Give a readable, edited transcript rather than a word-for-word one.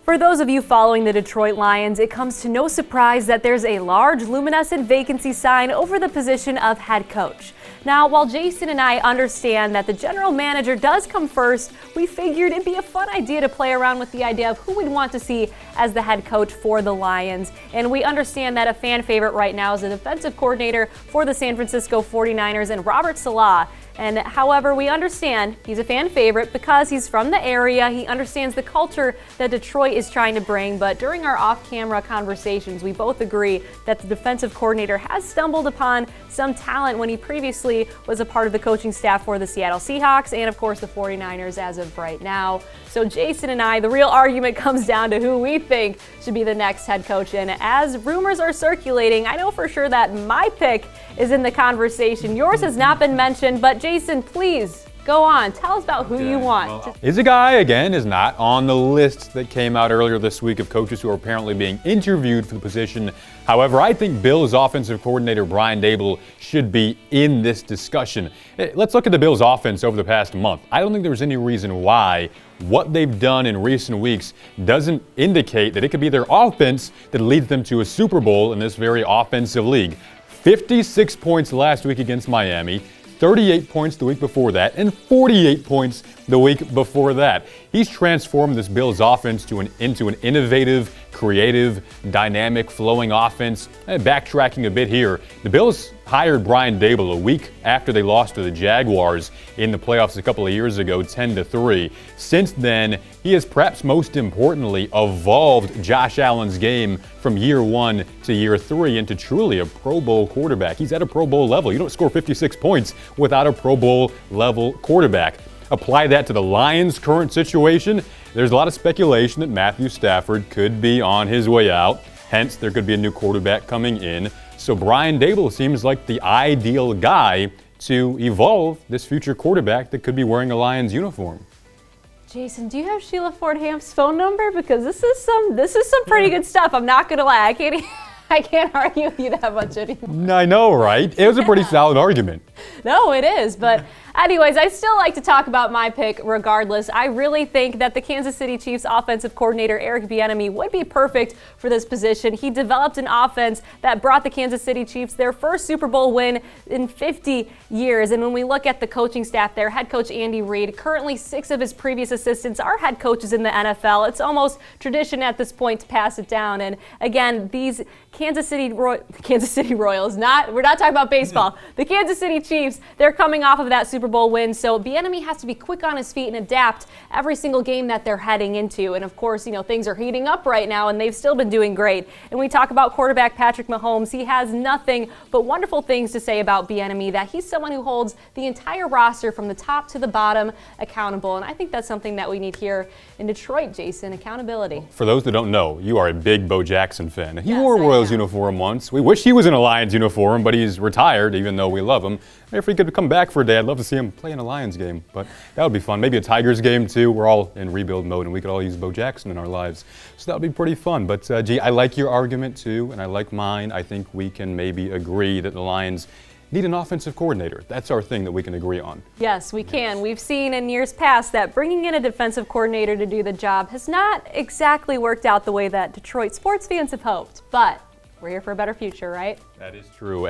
For those of you following the Detroit Lions, it comes to no surprise that there's a large luminescent vacancy sign over the position of head coach. Now, while Jason and I understand that the general manager does come first, we figured it'd be a fun idea to play around with the idea of who we'd want to see as the head coach for the Lions. And we understand that a fan favorite right now is the defensive coordinator for the San Francisco 49ers and Robert Saleh. And however, we understand he's a fan favorite because he's from the area. He understands the culture that Detroit is trying to bring. But during our off-camera conversations, we both agree that the defensive coordinator has stumbled upon some talent when he previously was a part of the coaching staff for the Seattle Seahawks and, of course, the 49ers as of right now. So Jason and I, the real argument comes down to who we think should be the next head coach. And as rumors are circulating, I know for sure that my pick is in the conversation. Yours has not been mentioned, but Jason, please go on. Tell us about who you want. Well, is a guy, again, is not on the list that came out earlier this week of coaches who are apparently being interviewed for the position. However, I think Bills offensive coordinator Brian Daboll should be in this discussion. Let's look at the Bills offense over the past month. I don't think there's any reason why what they've done in recent weeks doesn't indicate that it could be their offense that leads them to a Super Bowl in this very offensive league. 56 points last week against Miami, 38 points the week before that, and 48 points the week before that. He's transformed this Bills offense into an innovative, creative, dynamic, flowing offense. And backtracking a bit here, the Bills hired Brian Daboll a week after they lost to the Jaguars in the playoffs a couple of years ago, 10-3. Since then, he has perhaps most importantly evolved Josh Allen's game from year 1 to year 3 into truly a Pro Bowl quarterback. He's at a Pro Bowl level. You don't score 56 points without a Pro Bowl level quarterback. Apply that to the Lions' current situation. There's a lot of speculation that Matthew Stafford could be on his way out. Hence, there could be a new quarterback coming in. So Brian Daboll seems like the ideal guy to evolve this future quarterback that could be wearing a Lions uniform. Jason, do you have Sheila Ford-Hamp's phone number? Because this is some pretty good stuff. I'm not gonna lie. I can't argue with you that much anymore. I know, right? It was a pretty solid argument. No, it is. But anyways, I still like to talk about my pick regardless. I really think that the Kansas City Chiefs offensive coordinator Eric Bieniemy would be perfect for this position. He developed an offense that brought the Kansas City Chiefs their first Super Bowl win in 50 years. And when we look at the coaching staff there, head coach Andy Reid, currently 6 of his previous assistants are head coaches in the NFL. It's almost tradition at this point to pass it down. And again, these Kansas City Royals, we're not talking about baseball. The Kansas City Chiefs, they're coming off of that Super Bowl win, so Bieniemy has to be quick on his feet and adapt every single game that they're heading into. And of course, things are heating up right now, and they've still been doing great. And we talk about quarterback Patrick Mahomes. He has nothing but wonderful things to say about Bieniemy, that he's someone who holds the entire roster from the top to the bottom accountable. And I think that's something that we need here in Detroit, Jason, accountability. For those that don't know, you are a big Bo Jackson fan. He wore a Royals uniform once. We wish he was in a Lions uniform, but he's retired, even though we love him. If he could come back for a day, I'd love to see him play in a Lions game, but that would be fun. Maybe a Tigers game, too. We're all in rebuild mode, and we could all use Bo Jackson in our lives. So that would be pretty fun. But, G, I like your argument, too, and I like mine. I think we can maybe agree that the Lions need an offensive coordinator. That's our thing that we can agree on. Yes, we can. We've seen in years past that bringing in a defensive coordinator to do the job has not exactly worked out the way that Detroit sports fans have hoped. But we're here for a better future, right? That is true.